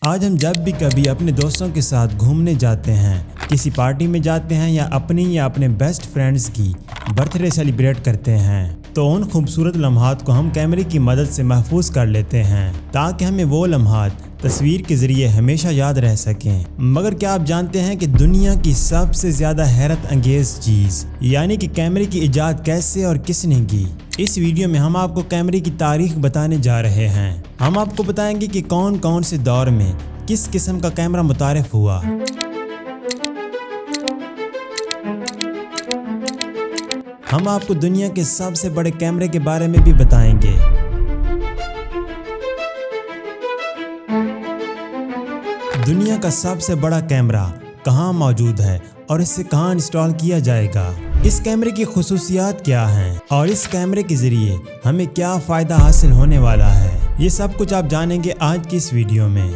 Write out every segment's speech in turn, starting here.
آج ہم جب بھی کبھی اپنے دوستوں کے ساتھ گھومنے جاتے ہیں، کسی پارٹی میں جاتے ہیں یا اپنے بیسٹ فرینڈز کی برتھ ڈے سیلیبریٹ کرتے ہیں تو ان خوبصورت لمحات کو ہم کیمرے کی مدد سے محفوظ کر لیتے ہیں تاکہ ہمیں وہ لمحات تصویر کے ذریعے ہمیشہ یاد رہ سکیں۔ مگر کیا آپ جانتے ہیں کہ دنیا کی سب سے زیادہ حیرت انگیز چیز یعنی کہ کیمرے کی ایجاد کیسے اور کس نے کی؟ اس ویڈیو میں ہم آپ کو کیمرے کی تاریخ بتانے جا رہے ہیں۔ ہم آپ کو بتائیں گے کہ کون کون سے دور میں کس قسم کا کیمرہ متعارف ہوا۔ ہم آپ کو دنیا کے سب سے بڑے کیمرے کے بارے میں بھی بتائیں گے۔ دنیا کا سب سے بڑا کیمرہ کہاں موجود ہے اور اسے کہاں انسٹال کیا جائے گا، اس کیمرے کی خصوصیات کیا ہیں اور اس کیمرے کے ذریعے ہمیں کیا فائدہ حاصل ہونے والا ہے، یہ سب کچھ آپ جانیں گے آج کی اس ویڈیو میں۔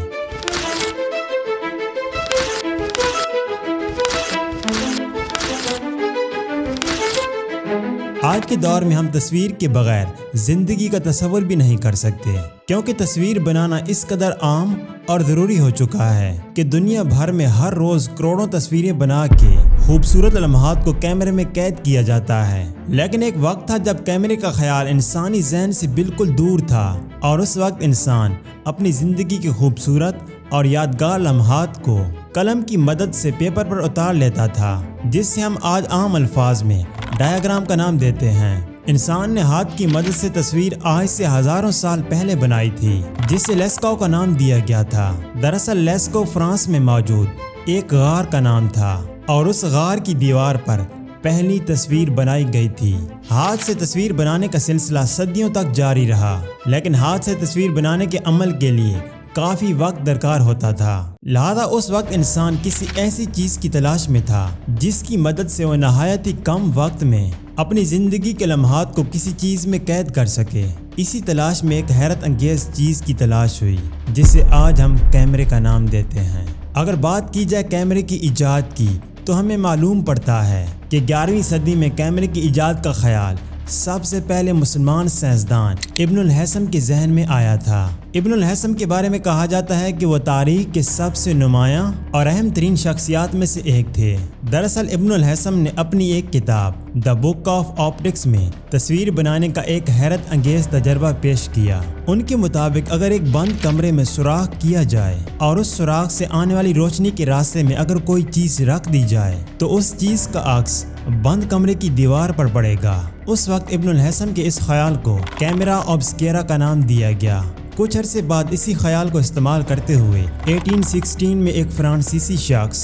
آج کے دور میں ہم تصویر کے بغیر زندگی کا تصور بھی نہیں کر سکتے، کیونکہ تصویر بنانا اس قدر عام اور ضروری ہو چکا ہے کہ دنیا بھر میں ہر روز کروڑوں تصویریں بنا کے خوبصورت لمحات کو کیمرے میں قید کیا جاتا ہے۔ لیکن ایک وقت تھا جب کیمرے کا خیال انسانی ذہن سے بالکل دور تھا، اور اس وقت انسان اپنی زندگی کے خوبصورت اور یادگار لمحات کو قلم کی مدد سے پیپر پر اتار لیتا تھا، جس سے ہم آج عام الفاظ میں ڈایاگرام کا نام دیتے ہیں۔ انسان نے ہاتھ کی مدد سے تصویر آج سے ہزاروں سال پہلے بنائی تھی، جسے لیسکو کا نام دیا گیا تھا۔ دراصل لیسکو فرانس میں موجود ایک غار کا نام تھا، اور اس غار کی دیوار پر پہلی تصویر بنائی گئی تھی۔ ہاتھ سے تصویر بنانے کا سلسلہ صدیوں تک جاری رہا، لیکن ہاتھ سے تصویر بنانے کے عمل کے لیے کافی وقت درکار ہوتا تھا، لہذا اس وقت انسان کسی ایسی چیز کی تلاش میں تھا جس کی مدد سے وہ نہایت ہی کم وقت میں اپنی زندگی کے لمحات کو کسی چیز میں قید کر سکے۔ اسی تلاش میں ایک حیرت انگیز چیز کی تلاش ہوئی جسے آج ہم کیمرے کا نام دیتے ہیں۔ اگر بات کی جائے کیمرے کی ایجاد کی تو ہمیں معلوم پڑتا ہے کہ 11ویں صدی میں کیمرے کی ایجاد کا خیال سب سے پہلے مسلمان سائنسدان ابن الہیثم کے ذہن میں آیا تھا۔ ابن الہیثم کے بارے میں کہا جاتا ہے کہ وہ تاریخ کے سب سے نمایاں اور اہم ترین شخصیات میں سے ایک تھے۔ دراصل ابن الہیثم نے اپنی ایک کتاب دی بک آف آپٹکس میں تصویر بنانے کا ایک حیرت انگیز تجربہ پیش کیا۔ ان کے مطابق اگر ایک بند کمرے میں سوراخ کیا جائے اور اس سوراخ سے آنے والی روشنی کے راستے میں اگر کوئی چیز رکھ دی جائے تو اس چیز کا عکس بند کمرے کی دیوار پر پڑے گا۔ اس وقت ابن الہیثم کے اس خیال کو کیمرا اوبسکیرا کا نام دیا گیا۔ کچھ عرصے بعد اسی خیال کو استعمال کرتے ہوئے 1816 میں ایک فرانسیسی شخص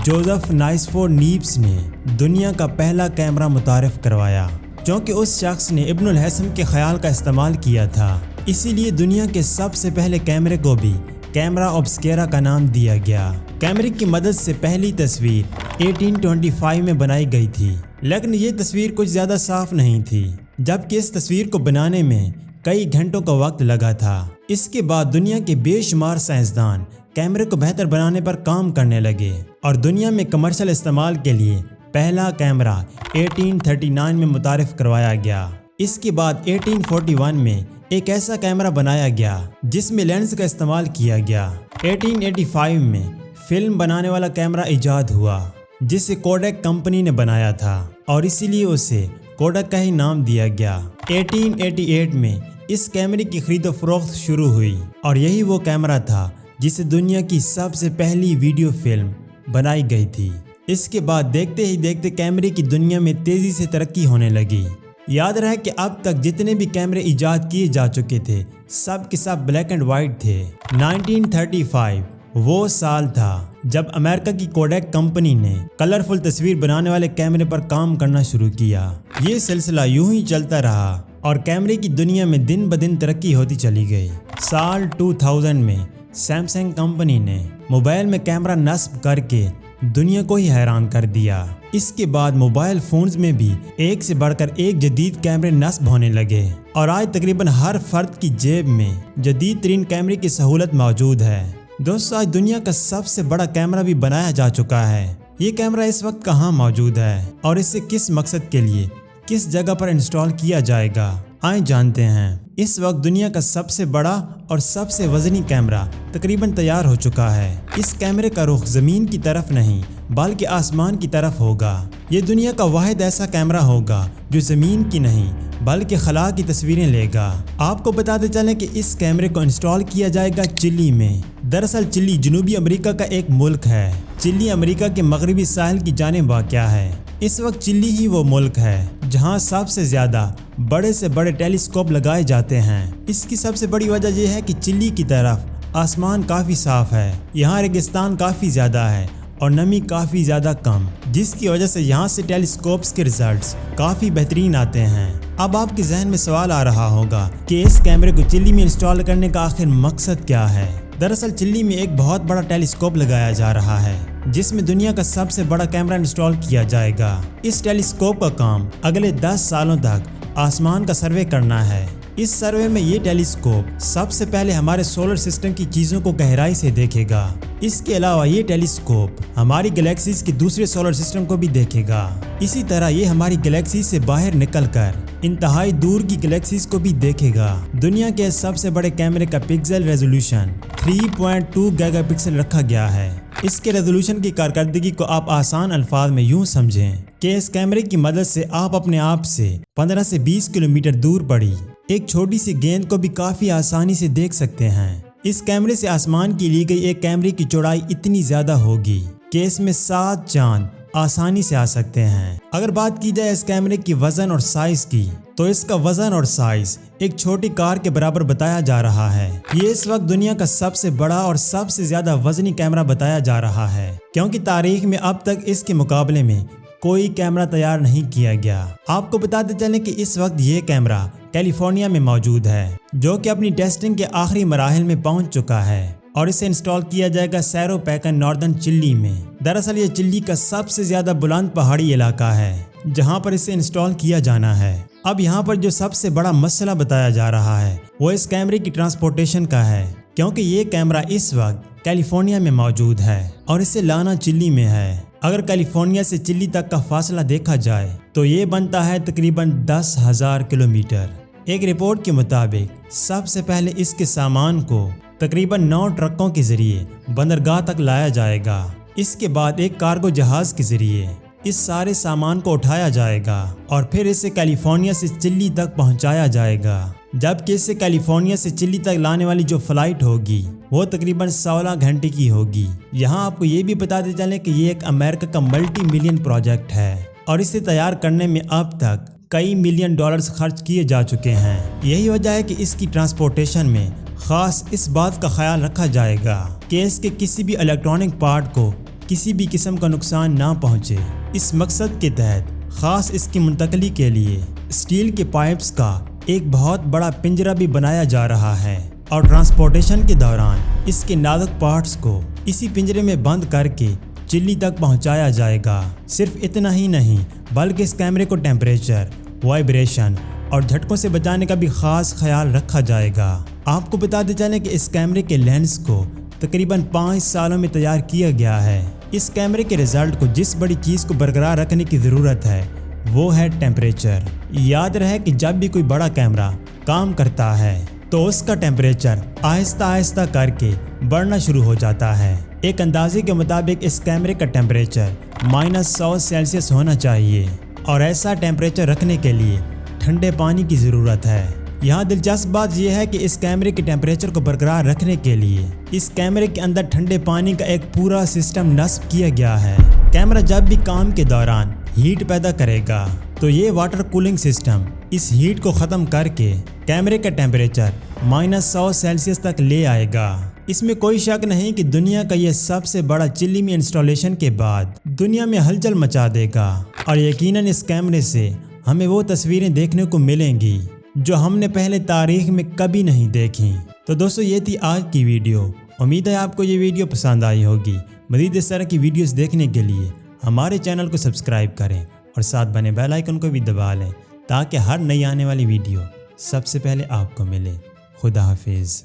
جوزف نائسفورڈ نیپس نے دنیا کا پہلا کیمرہ متعارف کروایا۔ چونکہ اس شخص نے ابن الہیثم کے خیال کا استعمال کیا تھا، اسی لیے دنیا کے سب سے پہلے کیمرے کو بھی کیمرا اوبسکیرا کا نام دیا گیا۔ کیمرے کی مدد سے پہلی تصویر 1825 میں بنائی گئی تھی، لیکن یہ تصویر کچھ زیادہ صاف نہیں تھی، جبکہ اس تصویر کو بنانے میں کئی گھنٹوں کا وقت لگا تھا۔ اس کے بعد دنیا کے بے شمار سائنسدان کیمرے کو بہتر بنانے پر کام کرنے لگے، اور دنیا میں کمرشل استعمال کے لیے پہلا کیمرہ 1839 میں متعارف کروایا گیا۔ اس کے بعد 1841 میں ایک ایسا کیمرہ بنایا گیا جس میں لینس کا استعمال کیا گیا۔ 1885 میں فلم بنانے والا کیمرہ ایجاد ہوا جسے کوڈیک کمپنی نے بنایا تھا، اور اسی لیے اسے کوڈیک کا ہی نام دیا گیا۔ 1888 میں اس کیمرے کی خرید و فروخت شروع ہوئی، اور یہی وہ کیمرہ تھا جسے دنیا کی سب سے پہلی ویڈیو فلم بنائی گئی تھی۔ اس کے بعد دیکھتے ہی دیکھتے کیمرے کی دنیا میں تیزی سے ترقی ہونے لگی۔ یاد رہے کہ اب تک جتنے بھی کیمرے ایجاد کیے جا چکے تھے سب کے سب بلیک اینڈ وائٹ تھے۔ 1935 وہ سال تھا جب امریکہ کی کوڈیک کمپنی نے کلرفل تصویر بنانے والے کیمرے پر کام کرنا شروع کیا۔ یہ سلسلہ یوں ہی چلتا رہا اور کیمرے کی دنیا میں دن بدن ترقی ہوتی چلی گئی۔ سال 2000 میں سیمسنگ کمپنی نے موبائل میں کیمرہ نصب کر کے دنیا کو ہی حیران کر دیا۔ اس کے بعد موبائل فونز میں بھی ایک سے بڑھ کر ایک جدید کیمرے نصب ہونے لگے، اور آج تقریباً ہر فرد کی جیب میں جدید ترین کیمرے کی سہولت موجود ہے۔ دوستو، آج دنیا کا سب سے بڑا کیمرہ بھی بنایا جا چکا ہے۔ یہ کیمرہ اس وقت کہاں موجود ہے اور اسے کس مقصد کے لیے کس جگہ پر انسٹال کیا جائے گا، آئیں جانتے ہیں۔ इस वक्त दुनिया का सबसे बड़ा और सबसे वजनी कैमरा तकरीबन तैयार हो चुका है। इस कैमरे का रुख ज़मीन की तरफ नहीं बल्कि आसमान की तरफ होगा। ये दुनिया का वाहिद ऐसा कैमरा होगा जो ज़मीन की नहीं बल्कि खला की तस्वीरें लेगा। आपको बताते चलें कि इस कैमरे को इंस्टॉल किया जाएगा चिली में। दरअसल चिली जनूबी अमेरिका का एक मुल्क है। चिली अमेरिका के मगरबी साहिल की जानिब वाक़या है। इस वक्त चिली ही वो मुल्क है जहां सबसे ज़्यादा बड़े से बड़े टेलीस्कोप लगाए जाते हैं। इसकी सबसे बड़ी वजह यह है कि चिली की तरफ आसमान काफ़ी साफ़ है, यहाँ रेगिस्तान काफ़ी ज़्यादा है और नमी काफ़ी ज़्यादा कम, जिसकी वजह से यहाँ से टेलीस्कोप्स के रिजल्ट्स काफ़ी बेहतरीन आते हैं। अब आपके जहन में सवाल आ रहा होगा कि इस कैमरे को चिली में इंस्टॉल करने का आखिर मकसद क्या है। दरअसल चिली में एक बहुत बड़ा टेलीस्कोप लगाया जा रहा है जिसमें दुनिया का सबसे बड़ा कैमरा इंस्टॉल किया जाएगा। इस टेलीस्कोप का काम अगले 10 सालों तक आसमान का सर्वे करना है। इस सर्वे में ये टेलीस्कोप सबसे पहले हमारे सोलर सिस्टम की चीज़ों को गहराई से देखेगा। इसके अलावा ये टेलीस्कोप हमारी गैलेक्सीज के दूसरे सोलर सिस्टम को भी देखेगा। इसी तरह ये हमारी गैलेक्सी से बाहर निकलकर इंतहाई दूर की गैलेक्सीज को भी देखेगा। दुनिया के सबसे बड़े कैमरे का पिक्सल रेजोल्यूशन 3.2 गीगापिक्सल रखा गया है। इसके रेजोल्यूशन की कारकर्दगी को आप आसान अल्फाज में यूं समझें कि इस कैमरे की मदद से आप अपने आप से 15 से 20 किलोमीटर दूर पड़ी एक छोटी सी गेंद को भी काफ़ी आसानी से देख सकते हैं। इस कैमरे से आसमान की ली गई एक कैमरे की चौड़ाई इतनी ज़्यादा होगी कि इसमें 7 चांद आसानी से आ सकते हैं। अगर बात की जाए इस कैमरे की वज़न और साइज़ की तो इसका वज़न और साइज़ एक छोटी कार के बराबर बताया जा रहा है। ये इस वक्त दुनिया का सबसे बड़ा और सबसे ज़्यादा वज़नी कैमरा बताया जा रहा है, क्योंकि तारीख में अब तक इसके मुकाबले में कोई कैमरा तैयार नहीं किया गया। आपको बताते चलें कि इस वक्त ये कैमरा कैलिफोर्निया में मौजूद है, जो कि अपनी टेस्टिंग के आखिरी मराहिल में पहुंच चुका है और इसे इंस्टॉल किया जाएगा सैरो पैकन नॉर्दर्न चिली में। दरअसल ये चिली का सबसे ज़्यादा बुलंद पहाड़ी इलाका है जहां पर इसे इंस्टॉल किया जाना है। अब यहाँ पर जो सबसे बड़ा मसला बताया जा रहा है वो इस कैमरे की ट्रांसपोर्टेशन का है, क्योंकि ये कैमरा इस वक्त कैलिफोर्निया में मौजूद है और इसे लाना चिली में है। अगर कैलिफोर्निया से चिली तक का फासला देखा जाए तो ये बनता है तकरीबन 10,000 किलोमीटर। एक रिपोर्ट के मुताबिक सबसे पहले इसके सामान को तकरीबन 9 ट्रकों के जरिए बंदरगाह तक लाया जाएगा। इसके बाद एक कार्गो जहाज के जरिए इस सारे सामान को उठाया जाएगा और फिर इसे कैलिफोर्निया से चिली तक पहुंचाया जाएगा। जबकि इसे कैलिफोर्निया से चिली तक लाने वाली जो फ्लाइट होगी वो तकरीबन 16 घंटे की होगी। यहाँ आपको ये भी बताते चलें कि ये एक अमेरिका का मल्टी मिलियन प्रोजेक्ट है और इसे तैयार करने में अब तक कई मिलियन डॉलर्स खर्च किए जा चुके हैं। यही वजह है कि इसकी ट्रांसपोर्टेशन में ख़ास इस बात का ख्याल रखा जाएगा कि इसके किसी भी इलेक्ट्रॉनिक पार्ट को किसी भी किस्म का नुकसान ना पहुँचे। इस मकसद के तहत ख़ास इसकी मुंतकली के लिए स्टील के पाइप्स का एक बहुत बड़ा पिंजरा भी बनाया जा रहा है और ट्रांसपोर्टेशन के दौरान इसके नाजुक पार्ट्स को इसी पिंजरे में बंद करके चिली तक पहुंचाया जाएगा। सिर्फ इतना ही नहीं बल्कि इस कैमरे को टेम्परेचर, वाइब्रेशन और झटकों से बचाने का भी ख़ास ख्याल रखा जाएगा। आपको बताते चलें कि इस कैमरे के लेंस को तकरीबन 5 सालों में तैयार किया गया है। इस कैमरे के रिज़ल्ट को जिस बड़ी चीज़ को बरकरार रखने की ज़रूरत है वो है टेम्परेचर। याद रहे कि जब भी कोई बड़ा कैमरा काम करता है तो उसका टेम्परेचर आहिस्ता आहिस्ता करके बढ़ना शुरू हो जाता है। एक अंदाजे के मुताबिक इस कैमरे का टेम्परेचर -100 सेल्सियस होना चाहिए और ऐसा टेम्परेचर रखने के लिए ठंडे पानी की ज़रूरत है। यहाँ दिलचस्प बात यह है कि इस कैमरे के टेम्परेचर को बरकरार रखने के लिए इस कैमरे के अंदर ठंडे पानी का एक पूरा सिस्टम नस्ब किया गया है। कैमरा जब भी काम के दौरान हीट पैदा करेगा तो ये वाटर कूलिंग सिस्टम इस हीट को ख़त्म करके कैमरे का टेम्परेचर -100 सेल्सियस तक ले आएगा। इसमें कोई शक नहीं कि दुनिया का ये सबसे बड़ा चिली में इंस्टॉलेशन के बाद दुनिया में हलचल मचा देगा और यकीनन इस कैमरे से हमें वो तस्वीरें देखने को मिलेंगी जो हमने पहले तारीख में कभी नहीं देखी। तो दोस्तों ये थी आज की वीडियो। उम्मीद है आपको ये वीडियो पसंद आई होगी। मज़ीद इस तरह की वीडियोस देखने के लिए हमारे चैनल को सब्सक्राइब करें और साथ बने बेल आइकन को भी दबा लें ताकि हर नई आने वाली वीडियो सबसे पहले आपको मिले। खुदा हाफिज़।